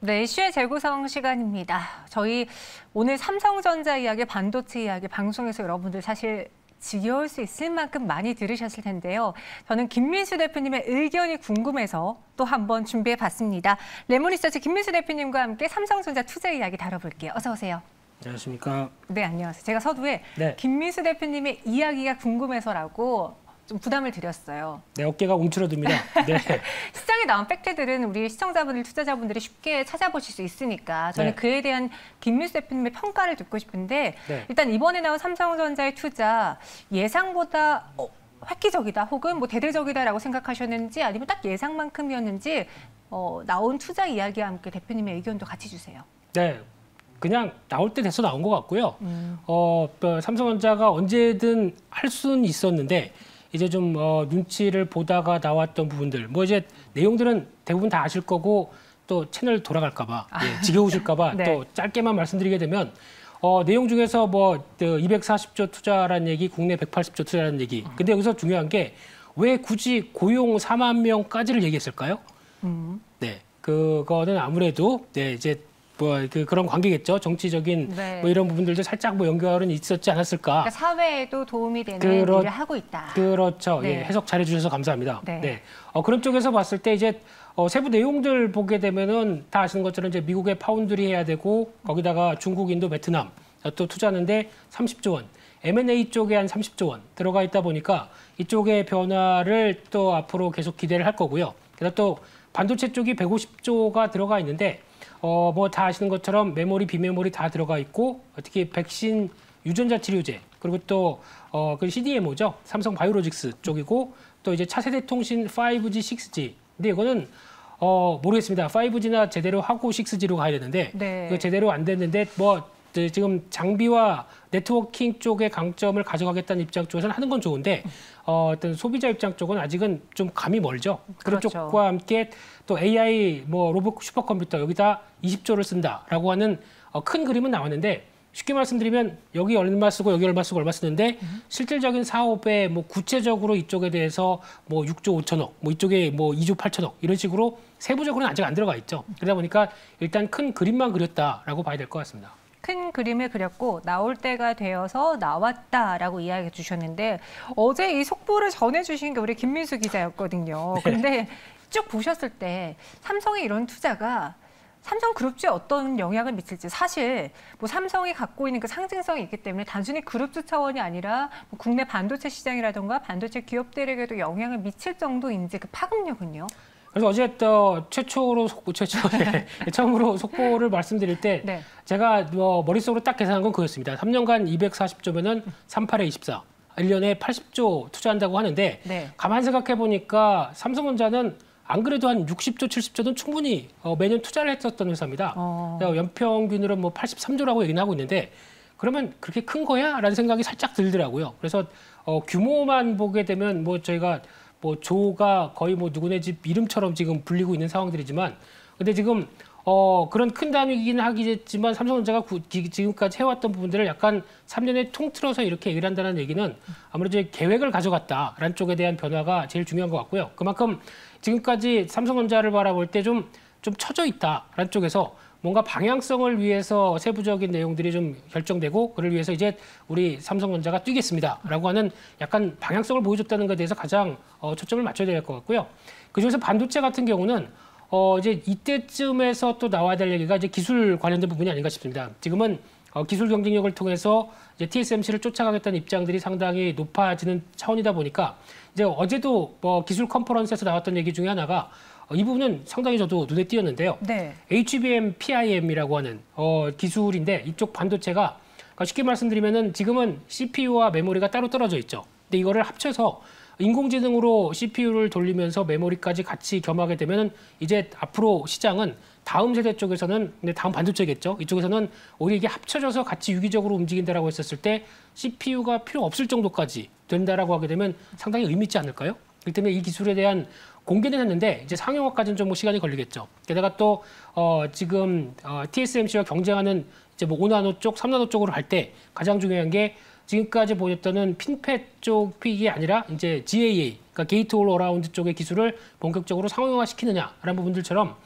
네, 이슈의 재구성 시간입니다. 저희 오늘 삼성전자 이야기, 반도체 이야기 방송에서 여러분들 사실 지겨울 수 있을 만큼 많이 들으셨을 텐데요. 저는 김민수 대표님의 의견이 궁금해서 또 한번 준비해봤습니다. 레몬리서치 김민수 대표님과 함께 삼성전자 투자 이야기 다뤄볼게요. 어서 오세요. 안녕하십니까. 네, 안녕하세요. 제가 서두에 네. 김민수 대표님의 이야기가 궁금해서라고 좀 부담을 드렸어요. 네, 어깨가 움츠러듭니다. 네. 시장에 나온 팩트들은 우리 시청자분들, 투자자분들이 쉽게 찾아보실 수 있으니까 저는 네. 그에 대한 김민수 대표님의 평가를 듣고 싶은데 네. 일단 이번에 나온 삼성전자의 투자 예상보다 획기적이다 혹은 뭐 대대적이다라고 생각하셨는지 아니면 딱 예상만큼이었는지 나온 투자 이야기와 함께 대표님의 의견도 같이 주세요. 네. 그냥 나올 때 돼서 나온 것 같고요. 삼성전자가 언제든 할 수는 있었는데 이제 좀 눈치를 보다가 나왔던 부분들, 뭐 이제 내용들은 대부분 다 아실 거고 또 채널 돌아갈까봐 지겨우실까봐 네. 또 짧게만 말씀드리게 되면 내용 중에서 뭐 240조 투자라는 얘기, 국내 180조 투자라는 얘기. 근데 여기서 중요한 게 왜 굳이 고용 4만 명까지를 얘기했을까요? 네, 그거는 아무래도 이제 그런 관계겠죠. 정치적인 네. 뭐 이런 부분들도 살짝 뭐 연결은 있었지 않았을까. 그러니까 사회에도 도움이 되는 일을 하고 있다. 그렇죠. 네. 예, 해석 잘해 주셔서 감사합니다. 네. 네. 그런 쪽에서 봤을 때 이제 세부 내용들 보게 되면은 다 아시는 것처럼 이제 미국의 파운드리 해야 되고 거기다가 중국, 인도, 베트남 또 투자하는데 30조 원. M&A 쪽에 한 30조 원 들어가 있다 보니까 이쪽의 변화를 또 앞으로 계속 기대를 할 거고요. 그래서 또 반도체 쪽이 150조가 들어가 있는데 뭐 다 아시는 것처럼 메모리, 비메모리 다 들어가 있고 특히 백신 유전자 치료제 그리고 또 그 CDMO죠. 삼성 바이오로직스 쪽이고 또 이제 차세대 통신 5G, 6G. 근데 이거는 모르겠습니다. 5G나 제대로 하고 6G로 가야 되는데 네. 그 제대로 안 됐는데 뭐 지금 장비와 네트워킹 쪽의 강점을 가져가겠다는 입장 쪽에서는 하는 건 좋은데 어떤 소비자 입장 쪽은 아직은 좀 감이 멀죠. 그런 그렇죠. 쪽과 함께 또 AI 뭐 로봇 슈퍼컴퓨터 여기다 20조를 쓴다라고 하는 큰 그림은 나왔는데 쉽게 말씀드리면 여기 얼마 쓰고 여기 얼마 쓰고 얼마 쓰는데 실질적인 사업에 뭐 구체적으로 이쪽에 대해서 뭐 6조 5천억, 뭐 이쪽에 뭐 2조 8천억 이런 식으로 세부적으로는 아직 안 들어가 있죠. 그러다 보니까 일단 큰 그림만 그렸다라고 봐야 될 것 같습니다. 큰 그림을 그렸고 나올 때가 되어서 나왔다라고 이야기해 주셨는데 어제 이 속보를 전해주신 게 우리 김민수 기자였거든요. 네. 근데 쭉 보셨을 때 삼성의 이런 투자가 삼성그룹주에 어떤 영향을 미칠지 사실 뭐 삼성이 갖고 있는 그 상징성이 있기 때문에 단순히 그룹주 차원이 아니라 뭐 국내 반도체 시장이라든가 반도체 기업들에게도 영향을 미칠 정도인지 그 파급력은요? 그래서 어제 또 처음으로 속보를 말씀드릴 때 네. 제가 머릿속으로 딱 계산한 건 그였습니다. 3년간 240조면은 38에 24. 1년에 80조 투자한다고 하는데 네. 가만 생각해 보니까 삼성전자는 안 그래도 한 60조, 70조는 충분히 매년 투자를 했었던 회사입니다. 연평균으로 뭐 83조라고 얘기는 하고 있는데 그러면 그렇게 큰 거야? 라는 생각이 살짝 들더라고요. 그래서 규모만 보게 되면 뭐 저희가 뭐 조가 거의 뭐 누구네 집 이름처럼 지금 불리고 있는 상황들이지만 근데 지금 그런 큰 단위이긴 하겠지만 삼성전자가 지금까지 해왔던 부분들을 약간 3년에 통틀어서 이렇게 얘기를 한다는 얘기는 아무래도 계획을 가져갔다라는 쪽에 대한 변화가 제일 중요한 것 같고요. 그만큼 지금까지 삼성전자를 바라볼 때 좀 처져 있다라는 쪽에서 뭔가 방향성을 위해서 세부적인 내용들이 좀 결정되고 그를 위해서 이제 우리 삼성전자가 뛰겠습니다라고 하는 약간 방향성을 보여줬다는 것에 대해서 가장 초점을 맞춰야 될 것 같고요. 그중에서 반도체 같은 경우는 이제 이때쯤에서 또 나와야 될 얘기가 이제 기술 관련된 부분이 아닌가 싶습니다. 지금은 기술 경쟁력을 통해서 이제 TSMC를 쫓아가겠다는 입장들이 상당히 높아지는 차원이다 보니까 이제 어제도 기술 컨퍼런스에서 나왔던 얘기 중에 하나가 이 부분은 상당히 저도 눈에 띄었는데요. 네. HBM, PIM이라고 하는 기술인데 이쪽 반도체가 쉽게 말씀드리면은 지금은 CPU와 메모리가 따로 떨어져 있죠. 근데 이거를 합쳐서 인공지능으로 CPU를 돌리면서 메모리까지 같이 겸하게 되면 이제 앞으로 시장은 다음 세대 쪽에서는 근데 다음 반도체겠죠. 이쪽에서는 오히려 이게 합쳐져서 같이 유기적으로 움직인다라고 했었을 때 CPU가 필요 없을 정도까지 된다라고 하게 되면 상당히 의미 있지 않을까요? 그렇기 때문에 이 기술에 대한 공개는 했는데 이제 상용화까지는 좀 뭐 시간이 걸리겠죠. 게다가 또 지금 TSMC와 경쟁하는 이제 뭐 5나노 쪽, 3나노 쪽으로 할 때 가장 중요한 게 지금까지 보였던 핀팻 쪽 픽이 아니라 이제 GAA, 그러니까 게이트 올 어라운드 쪽의 기술을 본격적으로 상용화 시키느냐라는 부분들처럼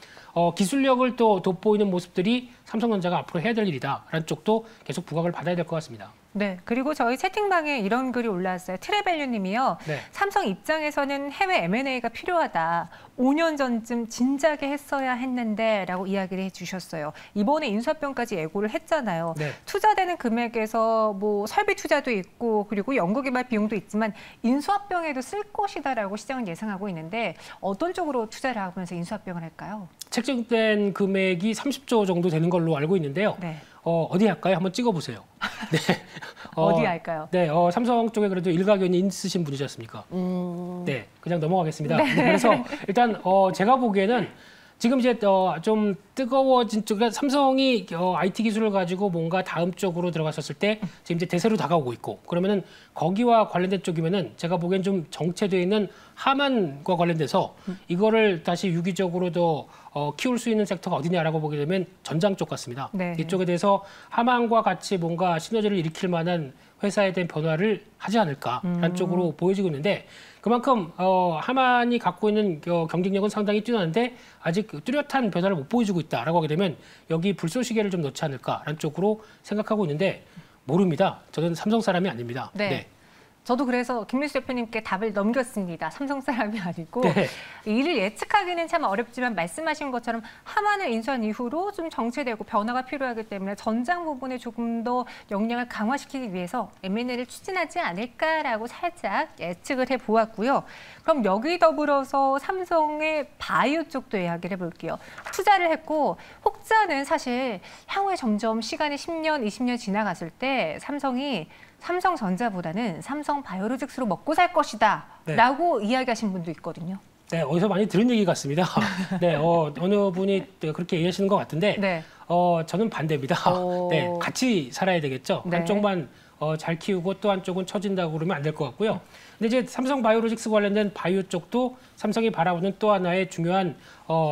기술력을 또 돋보이는 모습들이 삼성전자가 앞으로 해야 될 일이다라는 쪽도 계속 부각을 받아야 될 것 같습니다. 네, 그리고 저희 채팅방에 이런 글이 올라왔어요. 트레밸류님이요. 네. 삼성 입장에서는 해외 M&A가 필요하다. 5년 전쯤 진작에 했어야 했는데 라고 이야기를 해주셨어요. 이번에 인수합병까지 예고를 했잖아요. 네. 투자되는 금액에서 뭐 설비 투자도 있고 그리고 연구개발 비용도 있지만 인수합병에도 쓸 것이다라고 시장은 예상하고 있는데 어떤 쪽으로 투자를 하면서 인수합병을 할까요? 책정된 금액이 30조 정도 되는 걸로 알고 있는데요. 네. 어디 할까요? 한번 찍어보세요. 네. 어디 할까요? 네, 삼성 쪽에 그래도 일가견이 있으신 분이지 않습니까? 네, 그냥 넘어가겠습니다. 네. 그래서 일단 제가 보기에는 지금 이제 좀 뜨거워진 쪽, 그러니까 삼성이 IT 기술을 가지고 뭔가 다음 쪽으로 들어갔었을 때 지금 이제 대세로 다가오고 있고 그러면은 거기와 관련된 쪽이면은 제가 보기엔 좀 정체되어 있는 하만과 관련돼서 이거를 다시 유기적으로 더 키울 수 있는 섹터가 어디냐라고 보게 되면 전장 쪽 같습니다. 네. 이쪽에 대해서 하만과 같이 뭔가 시너지를 일으킬 만한 회사에 대한 변화를 하지 않을까라는 쪽으로 보여지고 있는데 그만큼 하만이 갖고 있는 경쟁력은 상당히 뛰어난데 아직 뚜렷한 변화를 못 보여주고 있다라고 하게 되면 여기 불쏘시개를 좀 넣지 않을까라는 쪽으로 생각하고 있는데 모릅니다. 저는 삼성 사람이 아닙니다. 네. 네. 저도 그래서 김민수 대표님께 답을 넘겼습니다. 삼성 사람이 아니고 네. 이를 예측하기는 참 어렵지만 말씀하신 것처럼 하만을 인수한 이후로 좀 정체되고 변화가 필요하기 때문에 전장 부분에 조금 더 역량을 강화시키기 위해서 M&A를 추진하지 않을까라고 살짝 예측을 해보았고요. 그럼 여기 더불어서 삼성의 바이오 쪽도 이야기를 해볼게요. 투자를 했고 혹자는 사실 향후에 점점 시간이 10년, 20년 지나갔을 때 삼성이 삼성전자보다는 삼성바이오로직스로 먹고 살 것이다 라고 이야기하신 분도 있거든요. 네, 어디서 많이 들은 얘기 같습니다. 네, 어느 분이 그렇게 얘기하시는 것 같은데 네. 저는 반대입니다. 네, 같이 살아야 되겠죠. 네. 한쪽만 잘 키우고 또 한쪽은 처진다고 그러면 안 될 것 같고요. 근데 이제 삼성바이오로직스 관련된 바이오 쪽도 삼성이 바라보는 또 하나의 중요한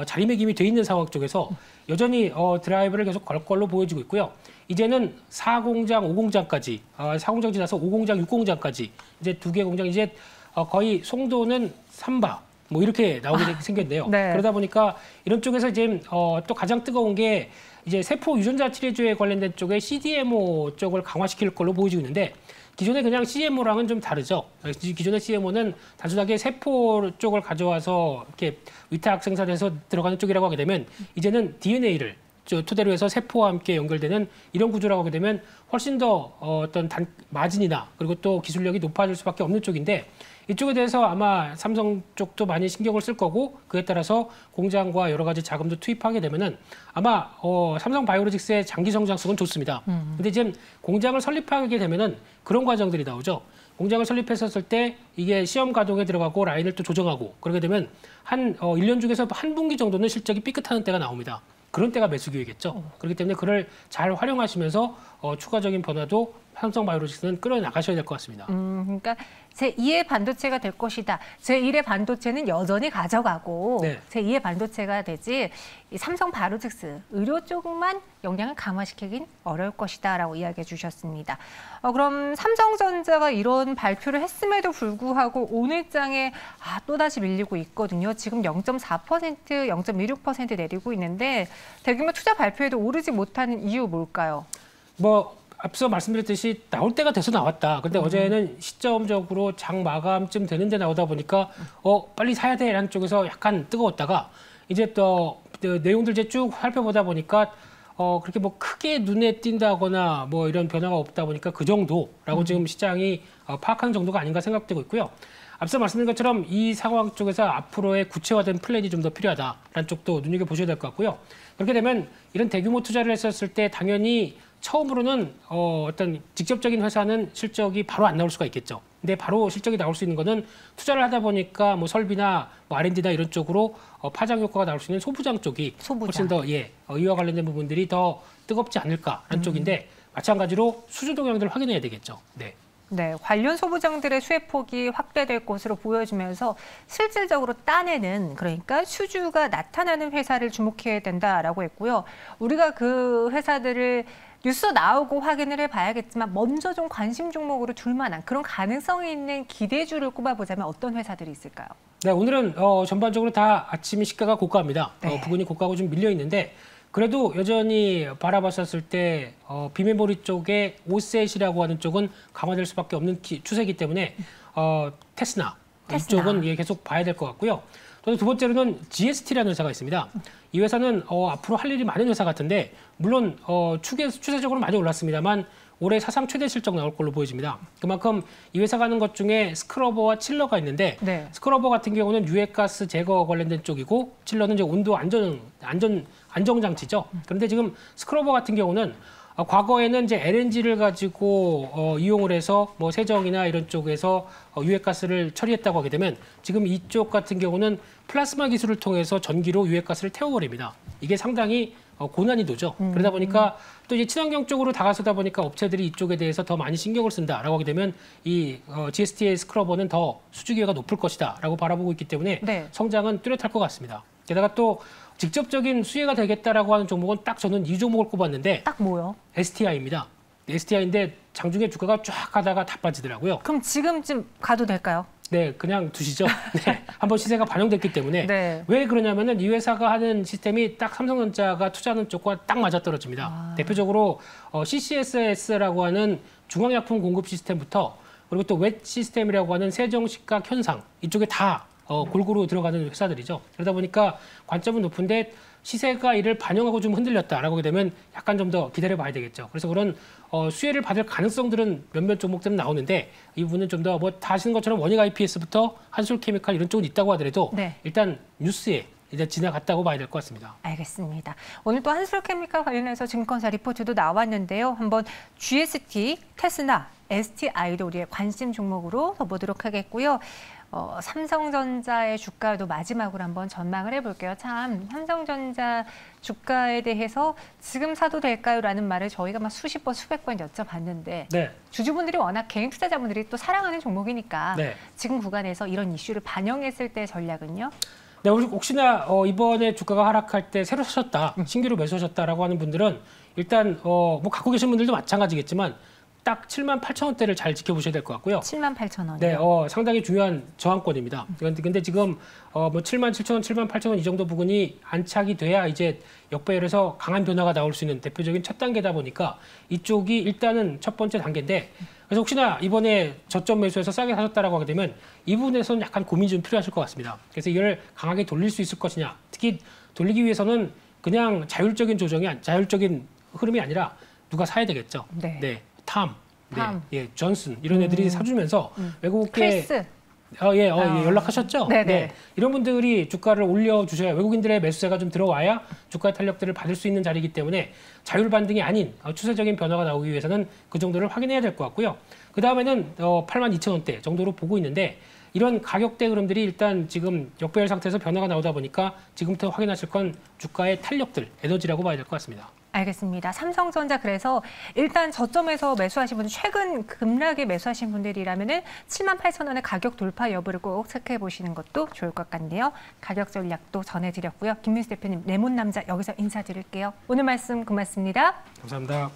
자리매김이 돼 있는 상황 쪽에서 여전히 드라이브를 계속 걸 걸로 보여지고 있고요. 이제는 4공장, 5공장까지 4공장 지나서 5공장, 6공장까지 이제 2개 공장 이제 거의 송도는 3바 뭐 이렇게 나오게 생겼는데요. 네. 그러다 보니까 이런 쪽에서 이제 또 가장 뜨거운 게 이제 세포 유전자 치료제에 관련된 쪽에 CDMO 쪽을 강화시킬 걸로 보여지고 있는데 기존에 그냥 CMO랑은 좀 다르죠. 기존의 CMO는 단순하게 세포 쪽을 가져와서 이렇게 위탁 생산해서 들어가는 쪽이라고 하게 되면 이제는 DNA를 토대로 해서 세포와 함께 연결되는 이런 구조라고 하게 되면 훨씬 더 어떤 마진이나 그리고 또 기술력이 높아질 수밖에 없는 쪽인데 이쪽에 대해서 아마 삼성 쪽도 많이 신경을 쓸 거고 그에 따라서 공장과 여러 가지 자금도 투입하게 되면은 아마 삼성 바이오로직스의 장기 성장성은 좋습니다. 근데 지금 공장을 설립하게 되면은 그런 과정들이 나오죠. 공장을 설립했었을 때 이게 시험 가동에 들어가고 라인을 또 조정하고 그러게 되면 한 1년 중에서 한 분기 정도는 실적이 삐끗하는 때가 나옵니다. 그런 때가 매수 기회겠죠. 그렇기 때문에 그를 잘 활용하시면서 추가적인 변화도 삼성바이오로직스는 끌어나가셔야 될 것 같습니다. 그러니까 제2의 반도체가 될 것이다. 제1의 반도체는 여전히 가져가고 네. 제2의 반도체가 되지 이 삼성바이오로직스 의료 쪽만 역량을 강화시키긴 어려울 것이다라고 이야기해 주셨습니다. 그럼 삼성전자가 이런 발표를 했음에도 불구하고 오늘장에 또다시 밀리고 있거든요. 지금 0.4%, 0.26% 내리고 있는데 대규모 투자 발표에도 오르지 못하는 이유 뭘까요? 앞서 말씀드렸듯이 나올 때가 돼서 나왔다. 근데 어제는 시점적으로 장 마감쯤 되는데 나오다 보니까 빨리 사야 돼라는 쪽에서 약간 뜨거웠다가 이제 또 내용들 이제 쭉 살펴보다 보니까 그렇게 뭐 크게 눈에 띈다거나 뭐 이런 변화가 없다 보니까 그 정도라고 지금 시장이 파악하는 정도가 아닌가 생각되고 있고요. 앞서 말씀드린 것처럼 이 상황 쪽에서 앞으로의 구체화된 플랜이 좀 더 필요하다라는 쪽도 눈여겨보셔야 될 것 같고요. 그렇게 되면 이런 대규모 투자를 했었을 때 당연히 처음으로는 어떤 직접적인 회사는 실적이 바로 안 나올 수가 있겠죠. 근데 바로 실적이 나올 수 있는 거는 투자를 하다 보니까 뭐 설비나 뭐 R&D나 이런 쪽으로 파장 효과가 나올 수 있는 소부장 쪽이 훨씬 더 이와 관련된 부분들이 더 뜨겁지 않을까라는 쪽인데 마찬가지로 수주 동향들을 확인해야 되겠죠. 네. 네, 관련 소부장들의 수혜폭이 확대될 것으로 보여지면서 실질적으로 따내는, 그러니까 수주가 나타나는 회사를 주목해야 된다라고 했고요. 우리가 그 회사들을 뉴스 나오고 확인을 해봐야겠지만 먼저 좀 관심 종목으로 둘 만한 그런 가능성이 있는 기대주를 꼽아보자면 어떤 회사들이 있을까요? 네, 오늘은 전반적으로 다 아침 시가가 고가입니다. 네. 부근이 고가고 좀 밀려 있는데 그래도 여전히 바라봤었을 때 비메모리 쪽에 오셋이라고 하는 쪽은 강화될 수밖에 없는 추세이기 때문에 테스나 이쪽은 계속 봐야 될 것 같고요. 또 두 번째로는 GST라는 회사가 있습니다. 이 회사는 앞으로 할 일이 많은 회사 같은데 물론 추세적으로 많이 올랐습니다만 올해 사상 최대 실적 나올 걸로 보여집니다. 그만큼 이 회사가 하는 것 중에 스크러버와 칠러가 있는데 네. 스크러버 같은 경우는 유해가스 제거 관련된 쪽이고 칠러는 이제 온도 안정장치죠. 그런데 지금 스크러버 같은 경우는 과거에는 이제 LNG를 가지고 이용을 해서 뭐 세정이나 이런 쪽에서 유해가스를 처리했다고 하게 되면 지금 이쪽 같은 경우는 플라스마 기술을 통해서 전기로 유해가스를 태워버립니다. 이게 상당히 고난이도죠. 그러다 보니까 또 이제 친환경 쪽으로 다가서다 보니까 업체들이 이쪽에 대해서 더 많이 신경을 쓴다라고 하게 되면 이 GST의 스크러버는 더 수주 기회가 높을 것이다라고 바라보고 있기 때문에 네. 성장은 뚜렷할 것 같습니다. 게다가 또 직접적인 수혜가 되겠다라고 하는 종목은 딱 저는 이 종목을 꼽았는데 딱 뭐요? STI입니다. STI인데 장중에 주가가 쫙 가다가 다 빠지더라고요. 그럼 지금쯤 가도 될까요? 네, 그냥 두시죠. 네, 한번 시세가 반영됐기 때문에 네. 왜 그러냐면은 이 회사가 하는 시스템이 딱 삼성전자가 투자하는 쪽과 딱 맞아떨어집니다. 대표적으로 CCSS라고 하는 중앙약품 공급 시스템부터 그리고 또 웻 시스템이라고 하는 세정식각 현상 이쪽에 다 골고루 들어가는 회사들이죠. 그러다 보니까 관점은 높은데 시세가 이를 반영하고 좀 흔들렸다라고 하게 되면 약간 좀 더 기다려봐야 되겠죠. 그래서 그런 수혜를 받을 가능성들은 몇몇 종목들은 나오는데 이 부분은 좀 더 뭐 다 아시는 것처럼 원익 IPS부터 한솔케미칼 이런 쪽은 있다고 하더라도 네. 일단 뉴스에 이제 지나갔다고 봐야 될 것 같습니다. 알겠습니다. 오늘 또 한솔케미칼 관련해서 증권사 리포트도 나왔는데요. 한번 GST, 테스나, STI도 우리의 관심 종목으로 더 보도록 하겠고요. 삼성전자의 주가도 마지막으로 한번 전망을 해볼게요. 참 삼성전자 주가에 대해서 지금 사도 될까요? 라는 말을 저희가 막 수십 번, 수백 번 여쭤봤는데 네. 주주분들이 워낙 개인 투자자분들이 또 사랑하는 종목이니까 네. 지금 구간에서 이런 이슈를 반영했을 때 전략은요? 네, 혹시나 이번에 주가가 하락할 때 새로 사셨다, 신규로 매수하셨다라고 하는 분들은 일단 뭐 갖고 계신 분들도 마찬가지겠지만 딱 78,000원대를 잘 지켜보셔야 될 것 같고요. 78,000원. 네, 상당히 중요한 저항권입니다. 근데 지금 뭐 77,000원, 78,000원 이 정도 부분이 안착이 돼야 이제 역배열에서 강한 변화가 나올 수 있는 대표적인 첫 단계다 보니까 이쪽이 일단은 첫 번째 단계인데 그래서 혹시나 이번에 저점 매수해서 싸게 사셨다라고 하게 되면 이 부분에서는 약간 고민이 좀 필요하실 것 같습니다. 그래서 이걸 강하게 돌릴 수 있을 것이냐. 특히 돌리기 위해서는 그냥 자율적인 자율적인 흐름이 아니라 누가 사야 되겠죠. 네. 네. 탐, 예, 존슨 이런 애들이 사주면서 외국계 크리스. 연락하셨죠? 네네. 네. 이런 분들이 주가를 올려주셔야 외국인들의 매수세가 좀 들어와야 주가 탄력들을 받을 수 있는 자리이기 때문에 자율 반등이 아닌 추세적인 변화가 나오기 위해서는 그 정도를 확인해야 될 것 같고요. 그 다음에는 82,000원대 정도로 보고 있는데 이런 가격대 흐름들이 일단 지금 역배열 상태에서 변화가 나오다 보니까 지금부터 확인하실 건 주가의 탄력들, 에너지라고 봐야 될 것 같습니다. 알겠습니다. 삼성전자 그래서 일단 저점에서 매수하신 분들 최근 급락에 매수하신 분들이라면은 78,000원의 가격 돌파 여부를 꼭 체크해 보시는 것도 좋을 것 같네요. 가격 전략도 전해드렸고요. 김민수 대표님 레몬 남자 여기서 인사드릴게요. 오늘 말씀 고맙습니다. 감사합니다.